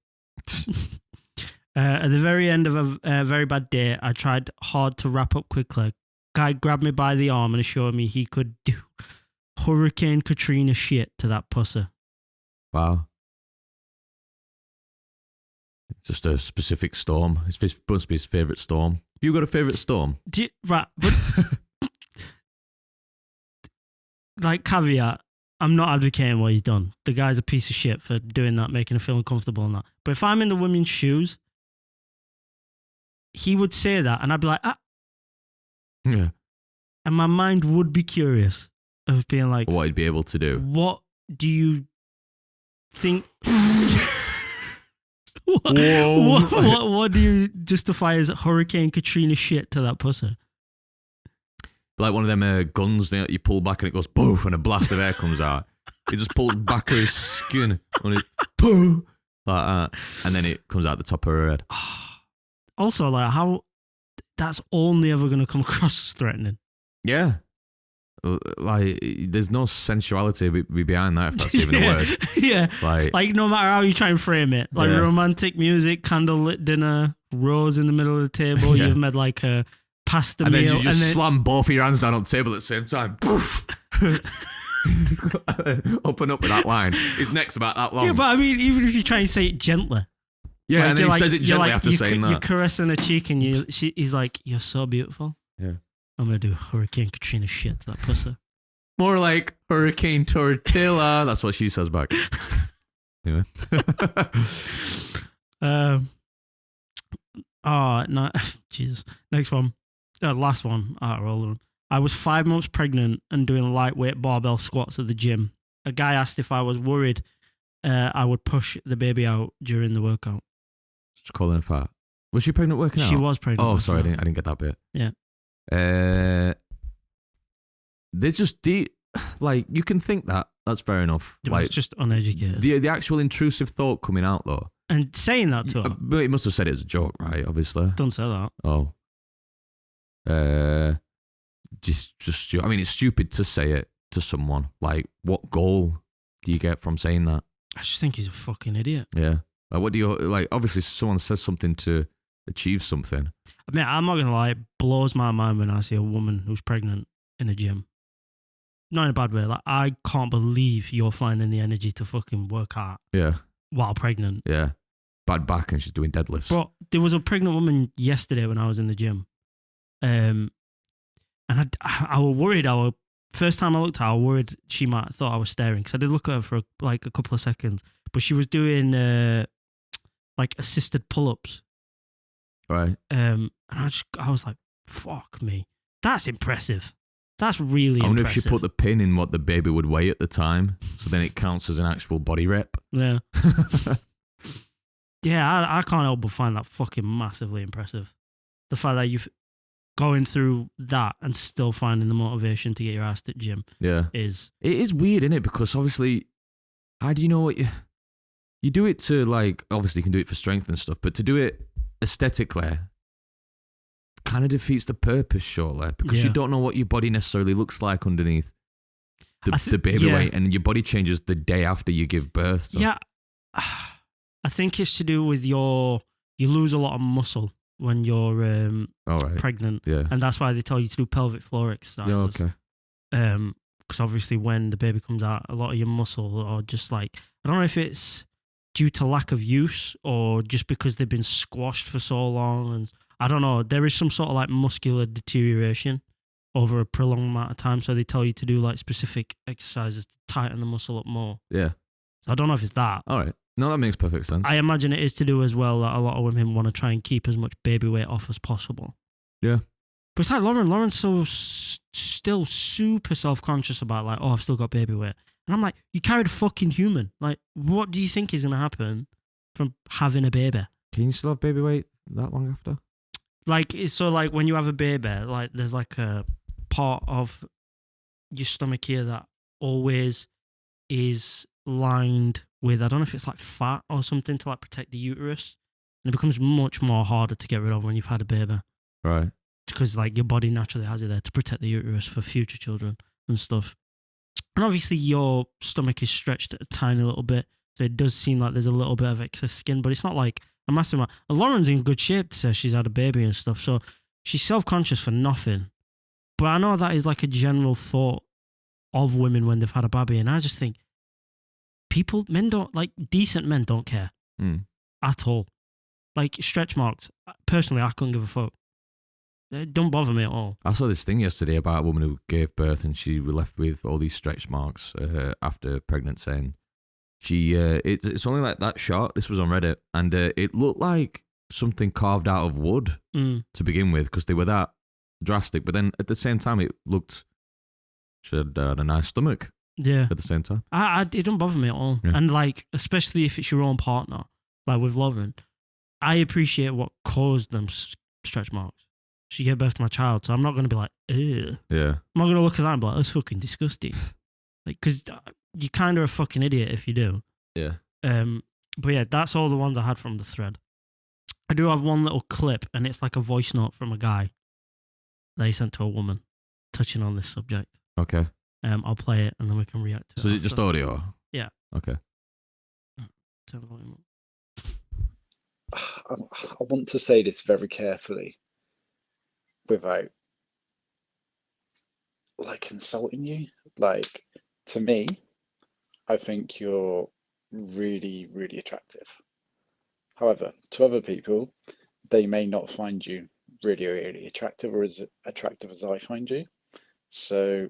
At the very end of a very bad day, I tried hard to wrap up quickly. Guy grabbed me by the arm and assured me he could do Hurricane Katrina shit to that pussy. Wow. Just a specific storm. It must be his favourite storm. Have you got a favourite storm? Right, but like caveat, I'm not advocating what he's done. The guy's a piece of shit for doing that, making her feel uncomfortable and that. But if I'm in the women's shoes, he would say that and I'd be like, Yeah. And my mind would be curious of being like, what he'd be able to do. What do you think? What do you justify as Hurricane Katrina shit to that pussy? Like one of them guns that you pull back and it goes poof and a blast of air comes out. He just pulls back of his skin on his poof like that, and then it comes out the top of her head. Also, like how that's only ever going to come across as threatening. Yeah. Like, there's no sensuality behind that, if that's even a word. Yeah. Like no matter how you try and frame it. Like, romantic music, candlelit dinner, rose in the middle of the table. You've made, like, a pasta meal. And then you just slam both of your hands down on the table at the same time. Poof! Up and up with that line. His neck's about that long. Yeah, but I mean, even if you try and say it gently. Yeah, like, and then he says it gently after saying that. You're caressing her cheek and he's like, you're so beautiful. Yeah. I'm gonna do Hurricane Katrina shit to that pussy. More like Hurricane Tortilla. That's what she says back. Anyway. Oh no, Jesus. Next one, last one out of all of them. I was 5 months pregnant and doing lightweight barbell squats at the gym. A guy asked if I was worried I would push the baby out during the workout. Just calling her fat. Was she pregnant working out? She was pregnant. Oh, sorry, I didn't get that bit. Yeah. They're just like, you can think that. That's fair enough. Yeah, like, it's just uneducated. The actual intrusive thought coming out though. And saying that to her. But he must have said it as a joke, right? Obviously. Don't say that. Oh. Just. I mean, it's stupid to say it to someone. Like, what goal do you get from saying that? I just think he's a fucking idiot. Yeah. Like, what do you like? Obviously, someone says something to achieve something. I mean, I'm not gonna lie. It blows my mind when I see a woman who's pregnant in a gym. Not in a bad way. Like, I can't believe you're finding the energy to fucking work out. Yeah. While pregnant. Yeah. Bad back and she's doing deadlifts. But there was a pregnant woman yesterday when I was in the gym. And I was worried. First time I looked at her, I was worried she might have thought I was staring. Because I did look at her for like a couple of seconds. But she was doing like assisted pull-ups. Right. And I was like, fuck me. That's impressive. That's really impressive. I wonder if she put the pin in what the baby would weigh at the time. So then it counts as an actual body rep. Yeah. Yeah, I can't help but find that fucking massively impressive. The fact that you've going through that and still finding the motivation to get your ass to the gym. Yeah. It is weird, isn't it? Because obviously, how do you know what you do it to, like, obviously you can do it for strength and stuff, but to do it aesthetically kind of defeats the purpose, surely, because you don't know what your body necessarily looks like underneath the baby weight, and your body changes the day after you give birth. So. Yeah. I think it's to do with you lose a lot of muscle when you're pregnant. Yeah. And that's why they tell you to do pelvic floor exercises. Yeah, okay. Because obviously when the baby comes out, a lot of your muscle or just like, I don't know if it's due to lack of use or just because they've been squashed for so long. And I don't know, there is some sort of like muscular deterioration over a prolonged amount of time. So they tell you to do like specific exercises to tighten the muscle up more. Yeah. So I don't know if it's that. All right. No, that makes perfect sense. I imagine it is to do as well that a lot of women want to try and keep as much baby weight off as possible. Yeah. But it's like Lauren's so still super self-conscious about like, oh, I've still got baby weight. And I'm like, you carried a fucking human. Like, what do you think is going to happen from having a baby? Can you still have baby weight that long after? Like, so like when you have a baby, like there's like a part of your stomach here that always is lined with, I don't know if it's like fat or something to like protect the uterus. And it becomes much more harder to get rid of when you've had a baby. Right. Because like your body naturally has it there to protect the uterus for future children and stuff. And obviously your stomach is stretched a tiny little bit. So it does seem like there's a little bit of excess skin, but it's not like a massive amount. And Lauren's in good shape to say she's had a baby and stuff. So she's self-conscious for nothing. But I know that is like a general thought of women when they've had a baby. And I just think men don't, like decent men don't care at all. Like stretch marks, personally, I couldn't give a fuck. They don't bother me at all. I saw this thing yesterday about a woman who gave birth and she was left with all these stretch marks after pregnancy. And it's only like that short. This was on Reddit, and it looked like something carved out of wood to begin with because they were that drastic. But then at the same time, it looked she had a nice stomach. Yeah. At the same time, it don't bother me at all. Yeah. And like, especially if it's your own partner, like with Lauren, I appreciate what caused them stretch marks. She gave birth to my child, so I'm not going to be like, ugh. Yeah. I'm not going to look at that and be like, that's fucking disgusting. Like, because you're kind of a fucking idiot if you do. Yeah. But yeah, that's all the ones I had from the thread. I do have one little clip, and it's like a voice note from a guy that he sent to a woman touching on this subject. Okay. I'll play it and then we can react to it. So is it just audio? Yeah. Okay. Turn the volume up. I want to say this very carefully without like insulting you. Like, to me, I think you're really, really attractive. However, to other people, they may not find you really, really attractive, or as attractive as I find you. So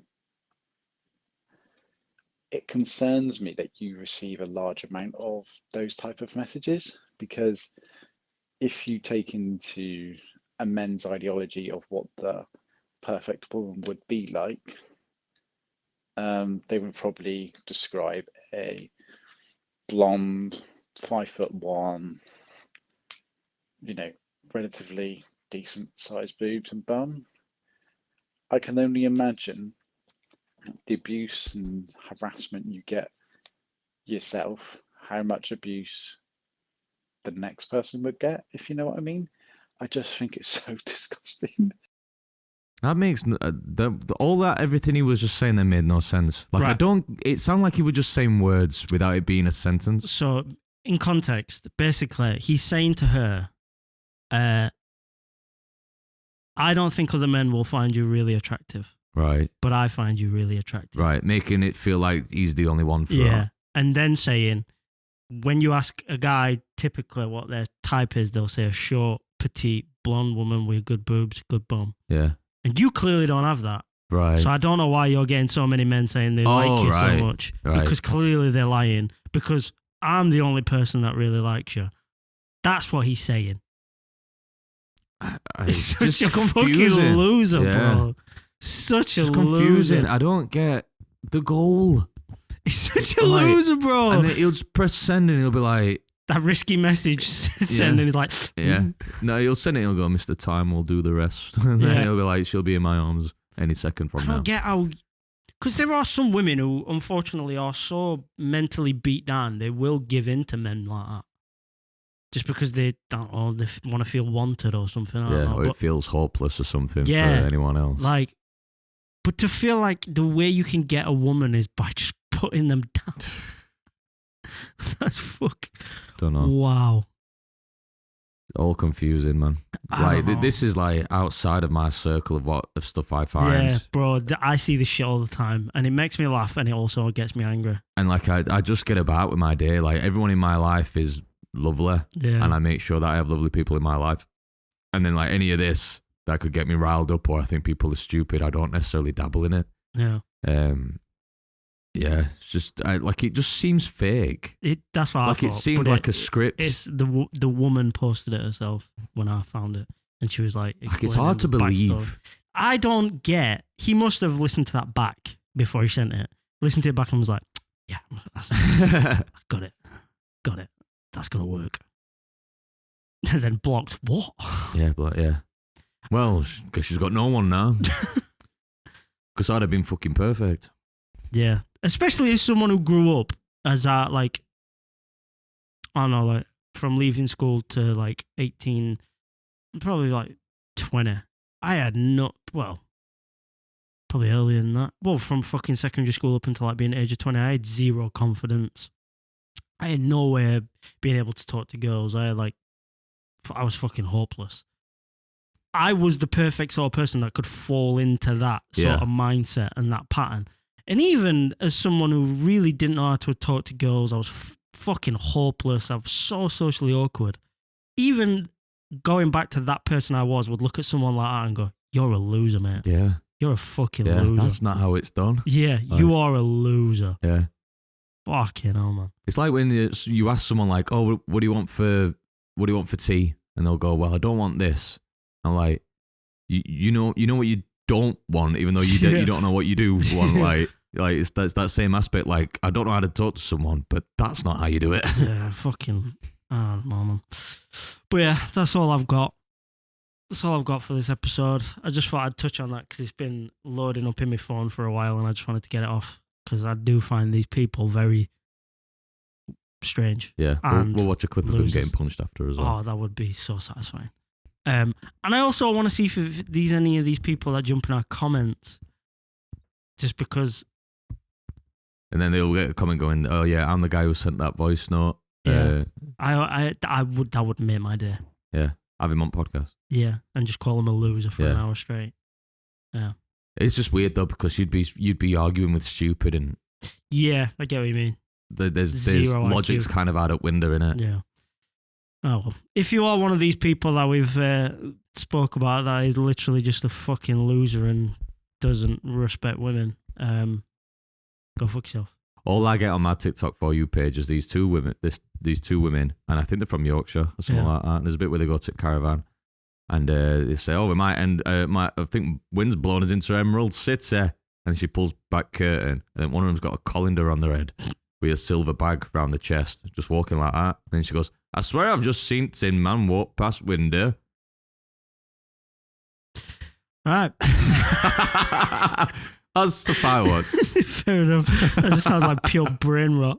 it concerns me that you receive a large amount of those type of messages, because if you take into a men's ideology of what the perfect woman would be like, they would probably describe a blonde, 5'1", relatively decent sized boobs and bum. I can only imagine the abuse and harassment you get yourself, how much abuse the next person would get, if you know what I mean. I just think it's so disgusting. That makes all that everything he was just saying there made no sense. Like Right. it sounded like he was just saying words without it being a sentence. So, in context, basically, he's saying to her, I don't think other men will find you really attractive, Right. but I find you really attractive. Right. Making it feel like he's the only one for Yeah. her. And then saying, when you ask a guy typically what their type is, they'll say a short, petite, blonde woman with good boobs, good bum. Yeah. And you clearly don't have that. Right. So I don't know why you're getting so many men saying they like you right. so much. Right. Because clearly they're lying. Because I'm the only person that really likes you. That's what he's saying. It's Such just a fucking confusing. loser, Yeah. bro. Such It's a confusing. loser. I don't get the goal. He's such a Like, loser, bro. And then he'll just press send and he'll be like, That risky message sending is like, yeah. No, he'll send it and he'll go, Mr. Time will do the rest. And then Yeah. he'll be like, she'll be in my arms any second I from now. don't get how. Because there are some women who, unfortunately, are so mentally beat down, they will give in to men like that. Just because they don't, or they want to feel wanted or something. I don't Yeah, know. or But it feels hopeless or something Yeah. for anyone else. like, but to feel like the way you can get a woman is by just putting them down. That's fuck. Don't know. Wow. All confusing, man. I Like don't know. this is like outside of my circle of stuff I find. Yeah, bro. I see this shit all the time, and it makes me laugh, and it also gets me angry. And like I just get about with my day. Like everyone in my life is lovely, Yeah. and I make sure that I have lovely people in my life. And then like any of this that could get me riled up, or I think people are stupid, I don't necessarily dabble in it. Yeah. Yeah, it's just it just seems fake. That's what Like I it thought. seemed but like a script. It's the woman posted it herself when I found it, and she was like, Like it's hard to explaining the backstory. believe. I don't get. He must have listened to that back before he sent it. Listened to it back and was like, "Yeah, got it. That's gonna work." And then blocked. What? Yeah, but yeah. Well, because she's got no one now. Because I'd have been fucking perfect. Yeah, especially as someone who grew up as I don't know, like from leaving school to like 18, probably like 20. I had probably earlier than that. Well, from fucking secondary school up until like being the age of 20, I had zero confidence. I had no way of being able to talk to girls. I was fucking hopeless. I was the perfect sort of person that could fall into that sort Yeah. of mindset and that pattern. And even as someone who really didn't know how to talk to girls, I was fucking hopeless. I was so socially awkward. Even going back to that person I was, would look at someone like that and go, "You're a loser, mate. Yeah. You're a fucking Yeah. loser." That's not how it's done. Yeah, you are a loser. Yeah. Fucking hell, man. It's like when you ask someone like, "Oh, what do you want for tea?" And they'll go, "Well, I don't want this." I'm like, you know what you don't want, even though you don't know what you do want. Like it's that same aspect. Like I don't know how to talk to someone, but that's not how you do it. Yeah, fucking, I don't know, man. But yeah, that's all I've got. That's all I've got for this episode. I just thought I'd touch on that because it's been loading up in my phone for a while, and I just wanted to get it off because I do find these people very strange. Yeah, And we'll watch a clip of him losers. getting punched after as well. Oh, that would be so satisfying. And I also want to see if there's any of these people that jump in our comments, just because. And then they'll get a comment going, "Oh yeah, I'm the guy who sent that voice note." Yeah. That would make my day. Yeah, have him on podcast. Yeah, and just call him a loser for an Yeah. hour straight. Yeah. It's just weird though because you'd be arguing with stupid, and Yeah, I get what you mean. there's Zero logic's IQ. kind of out of window in it. Yeah. Oh well. If you are one of these people that we've spoke about that is literally just a fucking loser and doesn't respect women, go fuck yourself. All I get on my TikTok For You page is these two women, these two women, and I think they're from Yorkshire or something like that. And there's a bit where they go to caravan, and they say, "Oh, we might end. I think wind's blown us into Emerald City." And she pulls back curtain, and then one of them's got a colander on their head with a silver bag round the chest, just walking like that. And then she goes, "I swear I've just seen Tin Man walk past window." All right. That's the firework. Fair enough. That just sounds like pure brain rot.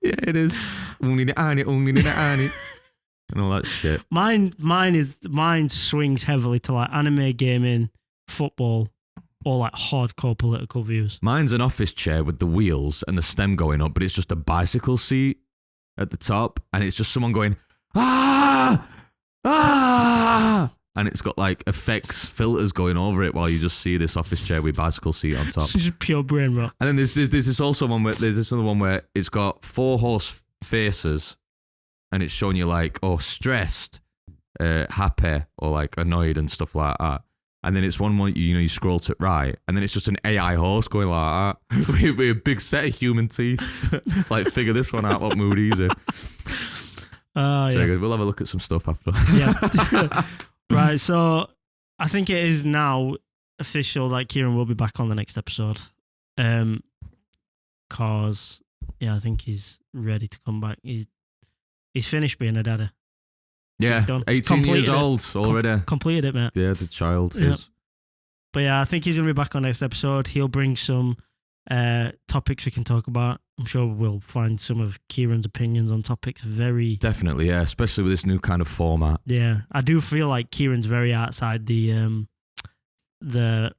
Yeah, it is. Only the Annie, and all that shit. Mine swings heavily to like anime, gaming, football, or like hardcore political views. Mine's an office chair with the wheels and the stem going up, but it's just a bicycle seat at the top, and it's just someone going, "Ah! Ah!" And it's got like effects, filters going over it while you just see this office chair with bicycle seat on top. It's just pure brain rot. And then there's this also one where there's this other one where it's got 4 horse faces, and it's showing you like, oh, stressed, happy, or like annoyed and stuff like that. And then it's one where you scroll to right, and then it's just an AI horse going like that with a big set of human teeth. Like, figure this one out, what mood he's in. So yeah. we'll have a look at some stuff after. Yeah. Right, so I think it is now official that Kieran will be back on the next episode. Cause I think he's ready to come back. He's finished being a daddy. Yeah, Done. 18 years old already. Completed it, mate. Yeah, the child Yeah. is. But yeah, I think he's gonna be back on next episode. He'll bring some topics we can talk about. I'm sure we'll find some of Kieran's opinions on topics very... Definitely, yeah, especially with this new kind of format. Yeah, I do feel like Kieran's very outside the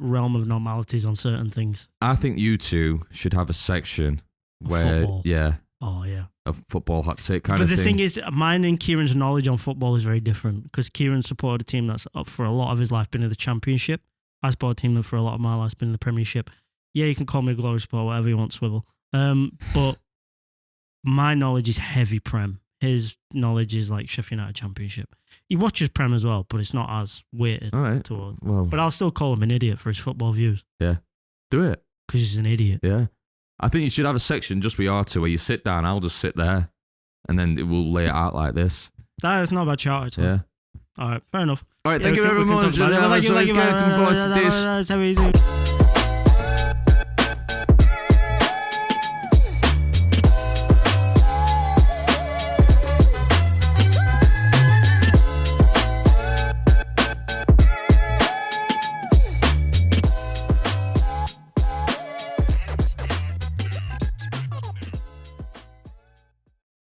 realm of normalities on certain things. I think you two should have a section where, Football. yeah, Oh, yeah. a football hot take kind of But thing. the thing is, mine and Kieran's knowledge on football is very different because Kieran supported a team that's up for a lot of his life been in the Championship. I support a team that for a lot of my life's been in the Premiership. Yeah, you can call me a glory sport, whatever you want, Swivel. But my knowledge is heavy Prem. His knowledge is like Sheffield United Championship. He watches Prem as well, but it's not as weighted All right. towards. Well, But I'll still call him an idiot for his football views do it. because he's an idiot. Yeah. I think you should have a section just with R2 where you sit down, I'll just sit there, and then we'll lay it out like this. That is not a bad shout, actually. Yeah. All right, fair enough. All right, Yeah, thank you we very can much. talk about it. Well, thank you. That's how easy.